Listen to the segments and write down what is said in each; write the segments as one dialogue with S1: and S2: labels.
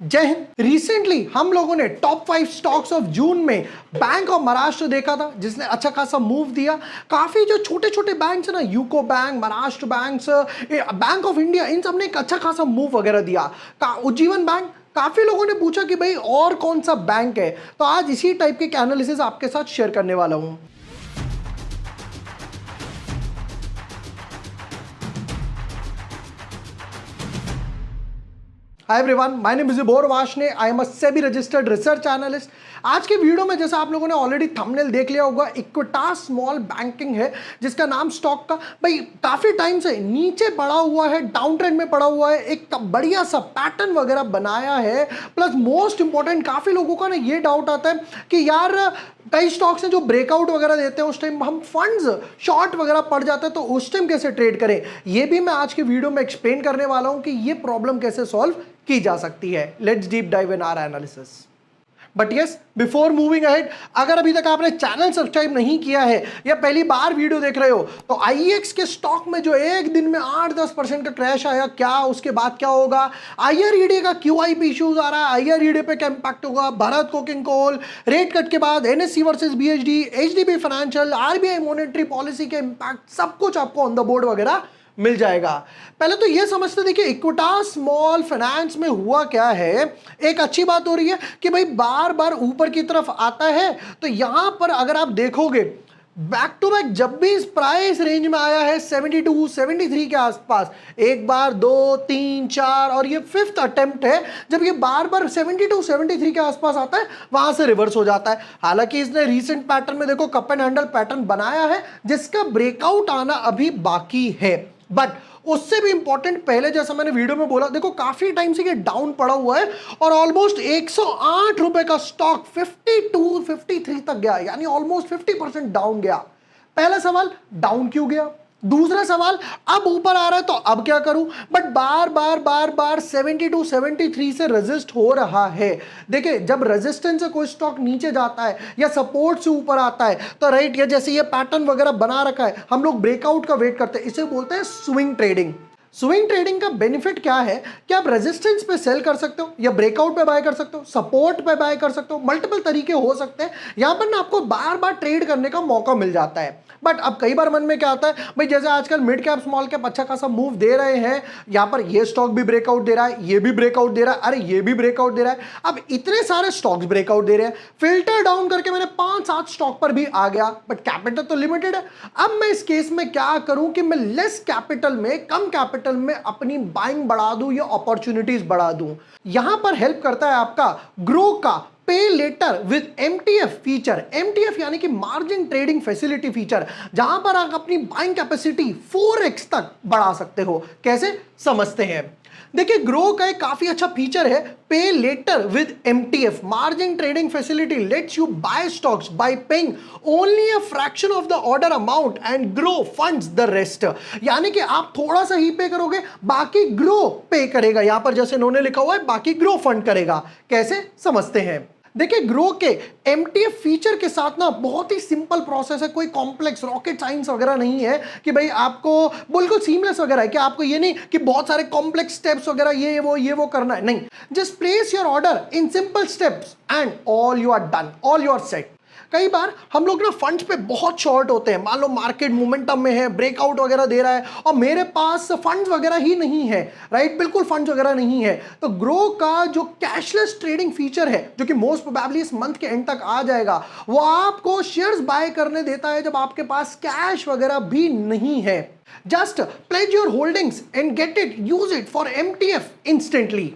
S1: जय हिंद। रिसेंटली हम लोगों ने टॉप 5 स्टॉक्स ऑफ जून में बैंक ऑफ महाराष्ट्र देखा था, जिसने अच्छा खासा मूव दिया। काफी जो छोटे छोटे बैंक्स है ना, UCO bank, Maharashtra banks, bank of India, इन सब ने एक अच्छा खासा मूव वगैरह दिया। उज्जीवन बैंक, काफी लोगों ने पूछा कि भाई और कौन सा बैंक है, तो आज इसी टाइप के एनालिसिस आपके साथ शेयर करने वाला हूं। Hi everyone, my name is bore Washne. I am a SEBI registered research analyst. आज के वीडियो में जैसा आप लोगों ने ऑलरेडी थंबनेल देख लिया होगा, इक्विटास स्मॉल बैंकिंग है जिसका नाम स्टॉक का भाई काफी टाइम से नीचे पड़ा हुआ है, डाउन ट्रेंड में पड़ा हुआ है, एक बढ़िया सा पैटर्न वगैरह बनाया है। प्लस मोस्ट इंपॉर्टेंट, काफी लोगों का ना ये डाउट आता है कि यार कई स्टॉक्स हैं जो ब्रेकआउट वगैरह देते हैं, उस टाइम हम फंड्स शॉर्ट वगैरह पड़ जाता है, तो उस टाइम कैसे ट्रेड करें, ये भी मैं आज के वीडियो में एक्सप्लेन करने वाला हूं कि ये प्रॉब्लम कैसे सॉल्व की जा सकती है। Let's deep dive in our analysis. But yes, before moving ahead, अगर अभी तक आपने चैनल सब्सक्राइब नहीं किया है या पहली बार वीडियो देख रहे हो, तो आईएक्स के स्टॉक में जो एक दिन में 8-10% का क्रैश आया, क्या उसके बाद क्या होगा, आईआरईडी का क्यूआईपी इश्यूज आ रहा है, आईआरईडी पे क्या इंपैक्ट होगा, Bharat coking coal, rate cut के बाद NSC versus BHD, HDB financial, RBI monetary policy के इंपैक्ट, सब कुछ आपको ऑन द बोर्ड वगैरह मिल जाएगा। पहले तो ये समझते देखिए इक्विटास स्मॉल फाइनेंस में हुआ क्या है। एक अच्छी बात हो रही है कि भाई बार बार ऊपर की तरफ आता है, तो यहां पर अगर आप देखोगे बैक टू बैक जब भी इस प्राइस रेंज में आया है 72 73 के आसपास, एक बार, दो, तीन, चार, और ये फिफ्थ अटेम्प्ट है जब ये बार बार 72 73 के आसपास आता है, वहां से रिवर्स हो जाता है। हालांकि इसने रीसेंट पैटर्न में देखो कप एंड हैंडल पैटर्न बनाया है जिसका ब्रेकआउट आना अभी बाकी है। बट उससे भी इंपॉर्टेंट, पहले जैसा मैंने वीडियो में बोला, देखो काफी टाइम से ये डाउन पड़ा हुआ है और ऑलमोस्ट 108 रुपए का स्टॉक 52 53 तक गया, यानी ऑलमोस्ट 50% डाउन गया। पहला सवाल, डाउन क्यों गया? दूसरा सवाल, अब ऊपर आ रहा है तो अब क्या करूं? बट बार बार 72 73 से रेजिस्ट हो रहा है। देखिए जब रेजिस्टेंस से कोई स्टॉक नीचे जाता है या सपोर्ट से ऊपर आता है, तो राइट, ये जैसे ये पैटर्न वगैरह बना रखा है, हम लोग ब्रेकआउट का वेट करते हैं, इसे बोलते हैं स्विंग ट्रेडिंग। स्विंग ट्रेडिंग का बेनिफिट क्या है कि आप रेजिस्टेंस पे सेल कर सकते हो या ब्रेकआउट पे बाय कर सकते हो, सपोर्ट पे बाय कर सकते हो, मल्टीपल तरीके हो सकते हैं। यहां पर ना आपको बार बार ट्रेड करने का मौका मिल जाता है। बट अब कई बार मन में क्या आता है, भाई जैसे आजकल मिड कैप स्मॉल कैप अच्छा खासा मूव दे रहे हैं, यहां पर ये स्टॉक भी ब्रेकआउट दे रहा है, ये भी ब्रेकआउट दे रहा है, अरे ये भी ब्रेकआउट दे रहा है, अब इतने सारे स्टॉक्स ब्रेकआउट दे रहे हैं, फिल्टर डाउन करके मैंने 5-7 स्टॉक पर भी आ गया, बट कैपिटल तो लिमिटेड है। अब मैं इस केस में क्या करूं कि मैं लेस कैपिटल में, कम कैपिटल में अपनी बाइंग बढ़ा दूं या अपॉर्चुनिटीज बढ़ा दूं। यहां पर हेल्प करता है आपका ग्रो का pay later with MTF feature. MTF यानी कि मार्जिन ट्रेडिंग फैसिलिटी फीचर, जहां पर आप अपनी बाइंग कैपेसिटी 4x तक बढ़ा सकते हो। कैसे समझते हैं? देखिए ग्रो का एक काफी अच्छा फीचर है, pay later with MTF, margin trading facility lets you buy stocks by paying only a fraction of the order amount and Groww funds the rest. यानी कि आप थोड़ा सा ही पे करोगे, बाकी ग्रो पे करेगा। यहां पर जैसे इन्होंने लिखा हुआ है, बाकी ग्रो फंड करेगा। कैसे समझते हैं? देखिए ग्रो के एमटीएफ फीचर के साथ ना बहुत ही सिंपल प्रोसेस है, कोई कॉम्प्लेक्स रॉकेट साइंस वगैरह नहीं है कि भाई आपको बिल्कुल सीमलेस वगैरह है कि आपको ये नहीं कि बहुत सारे कॉम्प्लेक्स स्टेप्स वगैरह ये वो करना है, नहीं। Just place your order in simple steps and all you are done, all you are set. कई बार हम लोग ना फंड्स पे बहुत शॉर्ट होते हैं, मान लो मार्केट मोमेंटम में है, ब्रेकआउट वगैरह दे रहा है और मेरे पास फंड्स वगैरह ही नहीं है, राइट, बिल्कुल फंड्स वगैरह नहीं है, तो ग्रो का जो कैशलेस ट्रेडिंग फीचर है, जो कि मोस्ट प्रोबेबली इस मंथ के एंड तक आ जाएगा, वो आपको शेयर्स बाय करने देता है जब आपके पास कैश वगैरह भी नहीं है। Just pledge your holdings and get it, use it for MTF instantly.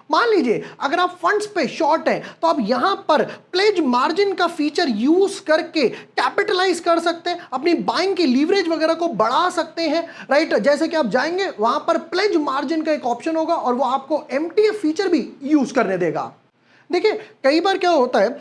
S1: मान लीजिए अगर आप फंड्स पे शॉर्ट हैं, तो आप यहां पर प्लेज मार्जिन का फीचर यूज करके कैपिटलाइज कर सकते हैं, अपनी बाइंग की लीवरेज वगैरह को बढ़ा सकते हैं, राइट। जैसे कि आप जाएंगे वहां पर प्लेज मार्जिन का एक ऑप्शन होगा और वो आपको एमटीएफ फीचर भी यूज करने देगा। देखिए कई बार क्या होता है,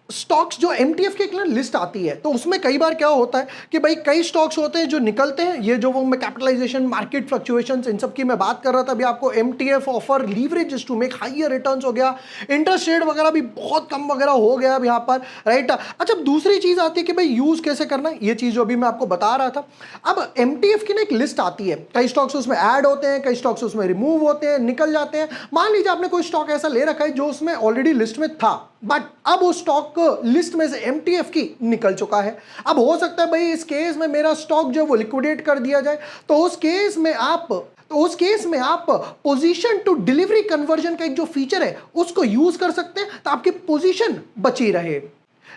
S1: स्टॉक्स जो एमटीएफ की एक लिस्ट आती है, तो उसमें कई बार क्या होता है कि भाई कई स्टॉक्स होते हैं जो निकलते हैं, ये जो वो मैं कैपिटलाइजेशन, मार्केट फ्लक्चुएशंस, इन सब की मैं बात कर रहा था अभी आपको। MTF offer leverage to make higher returns हो गया, इंटरेस्ट रेट वगैरह भी बहुत कम वगैरह हो गया अब यहाँ पर, राइट। अच्छा, दूसरी चीज आती है कि भाई यूज कैसे करना है, ये चीज जो अभी मैं आपको बता रहा था। अब एमटीएफ की ना एक लिस्ट आती है, कई स्टॉक्स उसमें ऐड होते हैं, कई स्टॉक्स उसमें रिमूव होते हैं, निकल जाते हैं। मान लीजिए आपने कोई स्टॉक ऐसा ले रखा है जो उसमें ऑलरेडी लिस्ट में था, बट अब वो स्टॉक लिस्ट में से एमटीएफ की निकल चुका है। अब हो सकता है भाई इस केस में मेरा स्टॉक जो वो लिक्विडेट कर दिया जाए, तो उस केस में आप पोजीशन टू डिलीवरी कन्वर्जन का एक जो फीचर है उसको यूज कर सकते हैं, तो आपकी पोजीशन बची रहे।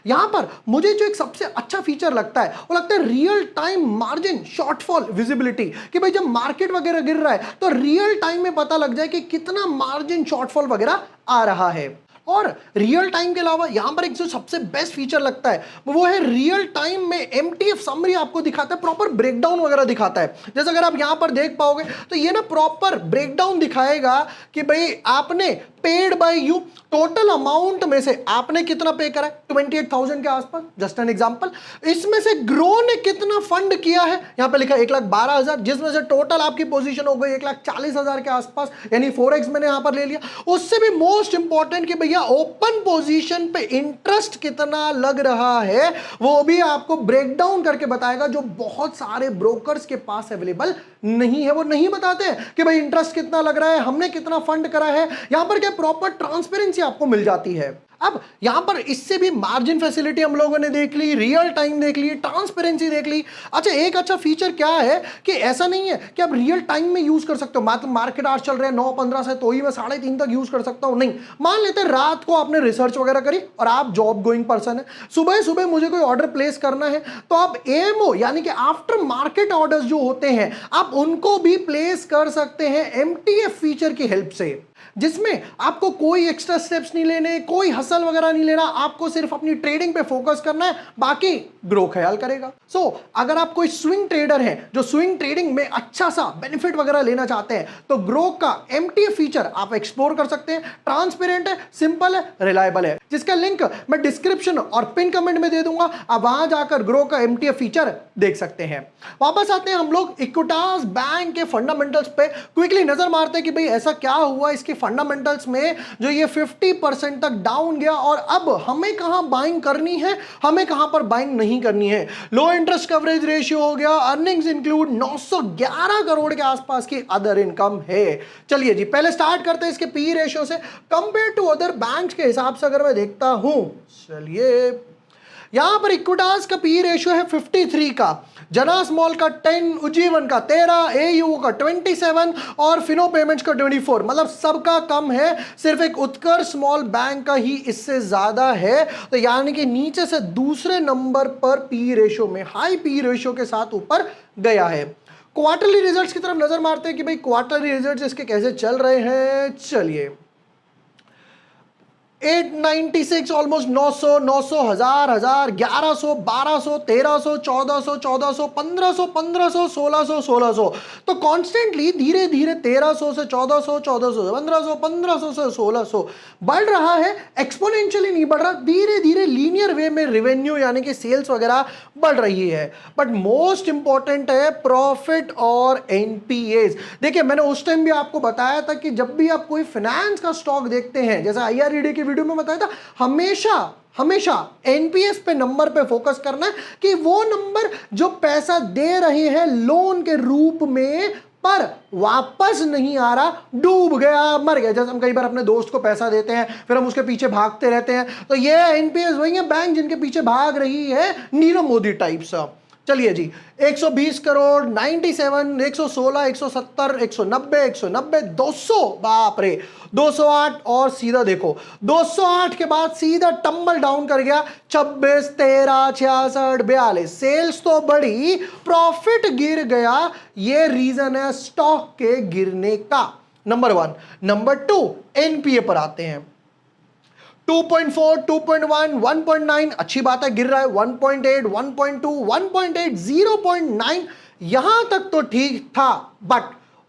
S1: यहां पर मुझे जो एक सबसे अच्छा फीचर लगता है वो लगता है real time margin shortfall visibility, कि भाई जब मार्केट वगैरह गिर रहा है तो रियल टाइम में पता लग जाए कि कितना मार्जिन शॉर्टफॉल वगैरह आ रहा है। और रियल टाइम के अलावा यहां पर एक जो सबसे बेस्ट फीचर लगता है वो है रियल टाइम में एमटीएफ समरी आपको दिखाता है, प्रॉपर ब्रेकडाउन वगैरह दिखाता है। जैसे अगर आप यहां पर देख पाओगे तो ये ना प्रॉपर ब्रेकडाउन दिखाएगा कि भाई आपने paid by you, total amount में से आपने कितना पे करा है, 28,000 के आसपास, जस्ट एन एग्जांपल। इसमें से ग्रो ने कितना फंड किया है, यहां पे लिखा 1,12,000, जिसमें से टोटल आपकी पोजीशन हो गई 1,40,000 के आसपास, यानी 4x मैंने यहां पर ले लिया। उससे भी मोस्ट इंपॉर्टेंट कि भैया ओपन पोजीशन पे इंटरेस्ट कितना लग रहा है वो भी आपको ब्रेकडाउन करके बताएगा, जो बहुत सारे ब्रोकर्स के पास अवेलेबल नहीं है। वो नहीं बताते हैं कि भाई इंटरेस्ट कितना लग रहा है, हमने कितना फंड करा है। यहां पर क्या प्रॉपर ट्रांसपेरेंसी आपको मिल जाती है। अब यहां पर इससे भी मार्जिन फैसिलिटी हम लोगों ने देख ली, रियल टाइम देख ली, ट्रांसपेरेंसी देख ली। अच्छा, एक अच्छा फीचर क्या है कि ऐसा नहीं है कि आप रियल टाइम में यूज कर सकते हो, मार्केट आज चल रहे हैं 9:15 से, तो ही मैं 3:30 तक यूज कर सकता हूं, नहीं। मान लेते हैं रात को आपने रिसर्च वगैरह करी और आप जॉब गोइंग पर्सन है, सुबह सुबह मुझे कोई ऑर्डर प्लेस करना है, तो आप एएमओ यानी कि आफ्टर मार्केट ऑर्डर्स जो होते हैं आप उनको भी प्लेस कर सकते हैं एमटीएफ फीचर की हेल्प से, जिसमें आपको कोई एक्स्ट्रा स्टेप्स नहीं लेने, कोई हसल वगैरह नहीं लेना, आपको सिर्फ अपनी ट्रेडिंग पे फोकस करना है, बाकी ग्रो ख्याल करेगा। सो अगर आप कोई स्विंग ट्रेडर हैं जो स्विंग ट्रेडिंग में अच्छा सा बेनिफिट वगैरह लेना चाहते हैं, तो ग्रो का एमटीएफ फीचर आप एक्सप्लोर कर सकते हैं। ट्रांसपेरेंट है, सिंपल है, रिलायबल है, जिसका लिंक मैं डिस्क्रिप्शन और पिन कमेंट में दे दूंगा, आप वहां जाकर ग्रो का एमटीएफ फीचर देख सकते हैं। वापस आते हैं हम लोग इक्विटास बैंक के फंडामेंटल्स पे, क्विकली नजर मारते हैं कि भाई ऐसा क्या हुआ इसके फंडामेंटल्स में जो ये 50% तक डाउन गया, और अब हमें कहां बाइंग करनी है, हमें कहां पर बाइंग नहीं करनी है। लो इंटरेस्ट कवरेज रेशियो हो गया, अर्निंग्स इंक्लूड 911 करोड़ के आसपास की अदर इनकम है। चलिए जी, पहले स्टार्ट करते हैं इसके पी रेशियो से। कंपेयर टू अदर बैंक्स के हिसाब से अगर मैं देखता हूं, चलिए यहां पर इक्विटास का पी रेशियो है 53 का, जना स्मॉल का 10, उज्जीवन का 13, एयू का 27 और फिनो पेमेंट्स का 24, मतलब सबका कम है, सिर्फ एक उत्कर्ष स्मॉल बैंक का ही इससे ज्यादा है। तो यानी कि नीचे से दूसरे नंबर पर पी रेशियो में हाई पी रेशियो के साथ ऊपर गया है। क्वार्टरली रिजल्ट्स की तरफ नजर मारते हैं कि भाई क्वार्टरली रिजल्ट्स इसके कैसे चल रहे हैं। चलिए 896, ऑलमोस्ट 900, 900, 1000, 1100, 1200, 1300, 1400, 1400, 1500, 1500, 1600, 1600। तो कॉन्स्टेंटली धीरे धीरे 1300 से 1400, 1400 से 1500, 1500 से 1600 बढ़ रहा है। एक्सपोनेंशियली नहीं बढ़ रहा, धीरे धीरे लीनियर वे में रेवेन्यू यानी कि सेल्स वगैरह बढ़ रही है। बट मोस्ट इंपॉर्टेंट है प्रॉफिट और एनपीएस। देखिए मैंने उस टाइम भी आपको बताया था कि जब भी आप कोई फाइनेंस का स्टॉक देखते हैं, जैसे आईआरईडी की वीडियो में बताया था, हमेशा एनपीएस पे नंबर पे फोकस करना है कि वो नंबर जो पैसा दे रहे हैं लोन के रूप में पर वापस नहीं आ रहा, डूब गया, मर गया। जैसे हम कई बार अपने दोस्त को पैसा देते हैं फिर हम उसके पीछे भागते रहते हैं, तो ये एनपीएस वही है बैंक जिनके पीछे भाग रही है नीरव मोदी टाइप सा। चलिए जी 120 करोड़, 97, 116, 170, 190, 190, 200, बाप रे 208, और सीधा देखो 208 के बाद सीधा टम्बल डाउन कर गया 26, 13, 66, 42। सेल्स तो बढ़ी, प्रॉफिट गिर गया। ये रीजन है स्टॉक के गिरने का, नंबर 1। नंबर 2 एनपीए पर आते हैं। 2.4, 2.1, 1.9, अच्छी बात है, गिर रहा है। 1.8, 1.2, 1.8, 0.9, यहां तक तो ठीक था, बट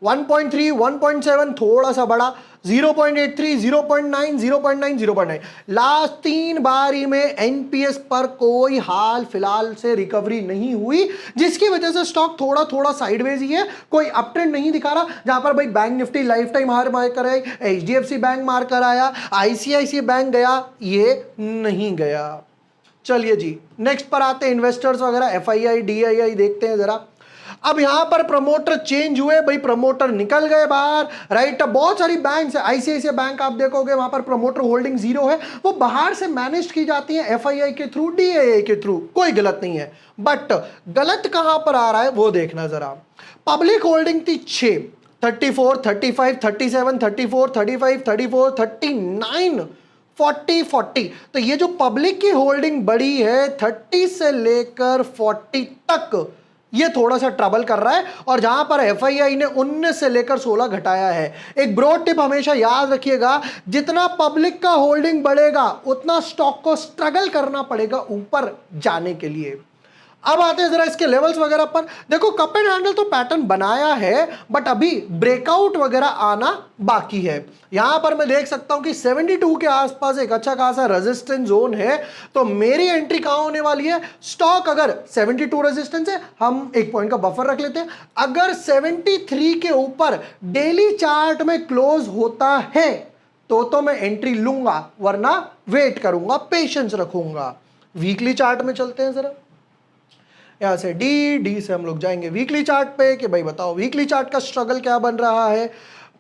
S1: 1.3, 1.7 थोड़ा सा बड़ा, 0.83, 0.9, 0.9, 0.9। लास्ट 3 बारी में एनपीएस पर कोई हाल फिलहाल से रिकवरी नहीं हुई, जिसकी वजह से स्टॉक थोड़ा थोड़ा साइडवेज ही है, कोई अप ट्रेंड नहीं दिखा रहा। जहां पर भाई bank Nifty life time high मार कर आए, एचडीएफसी बैंक मार कर आया, आईसीआईसी बैंक गया, ये नहीं गया। चलिए जी, नेक्स्ट पर आते हैं इन्वेस्टर्स वगैरह, एफआईआई डीआईआई देखते हैं जरा। अब यहां पर प्रमोटर चेंज हुए भाई, प्रमोटर निकल गए बाहर, राइट। अब बहुत सारी बैंक्स है, आईसीआईसीआई बैंक आप देखोगे वहां पर प्रमोटर होल्डिंग जीरो है, वो बाहर से मैनेज की जाती है एफआईआई के थ्रू, डीआईआई के थ्रू, कोई गलत नहीं है। बट गलत कहां पर आ रहा है वो देखना जरा। पब्लिक होल्डिंग थी 6, 34, 35, 37, 34, 35, 34, 39, 40, 40। तो ये जो पब्लिक की होल्डिंग बढ़ी है 30 से लेकर 40 तक, ये थोड़ा सा ट्रबल कर रहा है। और जहां पर एफआईआई ने 19 से लेकर 16 घटाया है। एक ब्रॉड टिप हमेशा याद रखिएगा, जितना पब्लिक का होल्डिंग बढ़ेगा उतना स्टॉक को स्ट्रगल करना पड़ेगा ऊपर जाने के लिए। अब आते हैं जरा इसके लेवल्स वगैरह पर। देखो कप एंड हैंडल तो पैटर्न बनाया है, बट अभी ब्रेकआउट वगैरह आना बाकी है। यहां पर मैं देख सकता हूं कि 72 के आसपास एक अच्छा खासा रेजिस्टेंस जोन है, तो मेरी एंट्री कहां होने वाली है। स्टॉक अगर 72 रेजिस्टेंस है, हम 1 पॉइंट का बफर रख लेते हैं। अगर 73 के ऊपर डेली चार्ट में क्लोज होता है तो मैं एंट्री लूंगा, वरना वेट करूंगा, पेशेंस रखूंगा। वीकली चार्ट में चलते हैं जरा। यहां से डी से हम लोग जाएंगे वीकली चार्ट पे कि भाई बताओ वीकली चार्ट का स्ट्रगल क्या बन रहा है।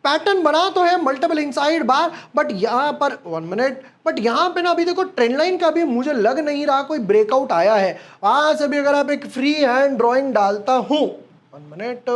S1: पैटर्न बना तो है मल्टीपल इनसाइड बार, बट यहां पर 1 मिनट, बट यहां पे ना अभी देखो ट्रेंड लाइन का भी मुझे लग नहीं रहा कोई ब्रेकआउट आया है। वहां से भी अगर आप एक फ्री हैंड ड्रॉइंग डालता हूं, 1 मिनट,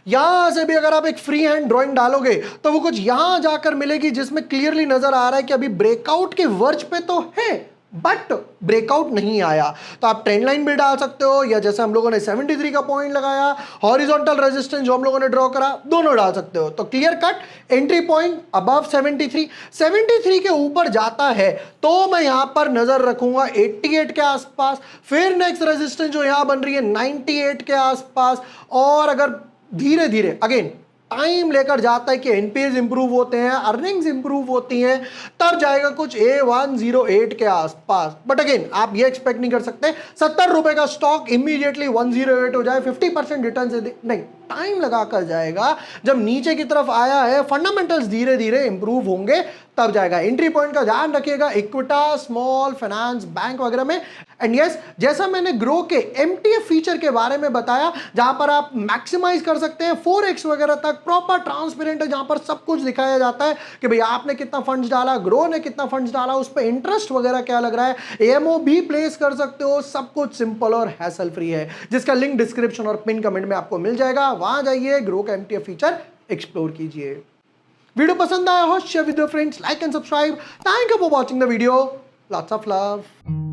S1: यहां से भी अगर आप एक फ्री हैंड ड्राइंग डालोगे तो वो कुछ यहां जाकर मिलेगी, जिसमें क्लियरली नजर आ रहा है कि अभी ब्रेकआउट के वर्ज पे तो है, बट ब्रेकआउट नहीं आया। तो आप ट्रेंड लाइन भी डाल सकते हो, या जैसे हम लोगों ने 73 का पॉइंट लगाया, हॉरिजॉन्टल रेजिस्टेंस जो हम लोगों ने ड्रॉ करा, दोनों डाल सकते हो। तो clear cut entry point above 73, 73 के ऊपर जाता है तो मैं यहां पर नजर रखूंगा 88 के आसपास। फिर नेक्स्ट रेजिस्टेंस जो यहां बन रही है 98 के आसपास। और अगर धीरे धीरे अगेन टाइम लेकर जाता है कि एनपीएस इंप्रूव होते हैं, अर्निंग्स इंप्रूव होती हैं, तब जाएगा कुछ A108 के आसपास। बट अगेन आप ये एक्सपेक्ट नहीं कर सकते 70 रुपए का स्टॉक इमीडिएटली 108 हो जाए, 50% रिटर्न से नहीं, टाइम लगा कर जाएगा। जब नीचे की तरफ आया है, फंडामेंटल्स धीरे धीरे इंप्रूव होंगे, तब जाएगा। एंट्री पॉइंट का ध्यान रखिएगा इक्विटा, स्मॉल फाइनेंस बैंक वगैरह में। एंड यस, जैसा मैंने ग्रो के एमटीएफ फीचर के बारे में बताया, जहां पर आप मैक्सिमाइज कर सकते हैं 4x वगैरह तक, प्रॉपर ट्रांसपेरेंट है, जहां पर सब कुछ दिखाया जाता है कि भाई आपने कितना फंड्स डाला, ग्रो ने कितना फंड्स डाला, उस पर इंटरेस्ट वगैरह क्या लग रहा है, एएमओ भी प्लेस कर सकते हो। सब कुछ सिंपल और हैसल फ्री है, जिसका लिंक डिस्क्रिप्शन और पिन कमेंट में आपको मिल जाएगा। वहां जाइए, ग्रो का एमटीएफ फीचर एक्सप्लोर कीजिए। वीडियो पसंद आया हो, share with your friends, like and subscribe. Thank you for watching the video, lots of love.